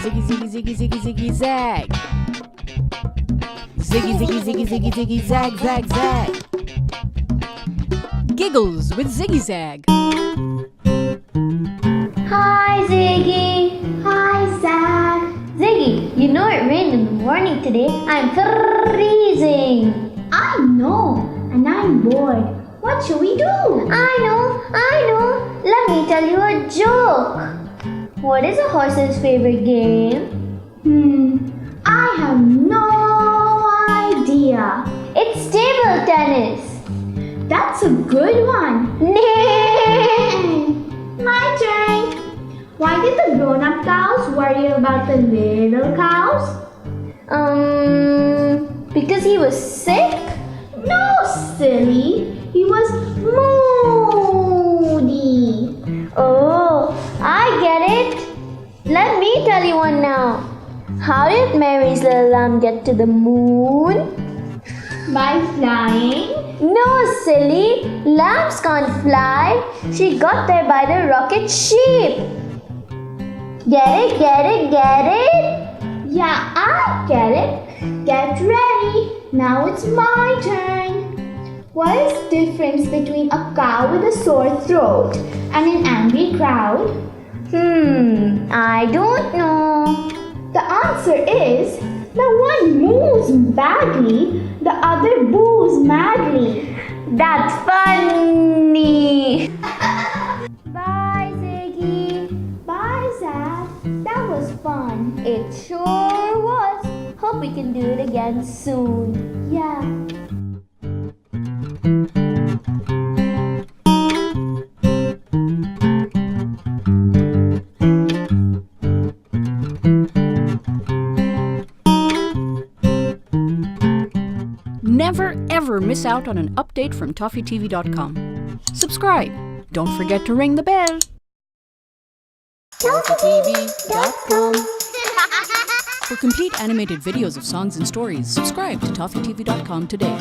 Ziggy, ziggy, ziggy, ziggy, ziggy, zag. Ziggy, ziggy, ziggy, ziggy, ziggy, zag, zag, zag. Giggles with Ziggy Zag. Hi, Ziggy. Hi, Zag. Ziggy, you know it rained in the morning today. I'm freezing. I know, and I'm bored. What shall we do? I know. Let me tell you a joke. What is a horse's favorite game? I have no idea. It's table tennis. That's a good one. Nay. My turn. Why did the grown-up cows worry about the little cows? Because he was sick? No, silly. He was moody. Oh, I get it. Let me tell you one now. How did Mary's little lamb get to the moon? By flying? No, silly. Lambs can't fly. She got there by the rocket ship. Get it? Yeah, I get it. Get ready. Now it's my turn. What is the difference between a cow with a sore throat and an angry crowd? I don't know. The answer is the one moves badly, the other boos madly. That's funny. Bye, Ziggy. Bye, Zach. That was fun. It sure was. Hope we can do it again soon. Yeah. Never ever miss out on an update from ToffeeTV.com. Subscribe. Don't forget to ring the bell. ToffeeTV.com. For complete animated videos of songs and stories, subscribe to ToffeeTV.com today.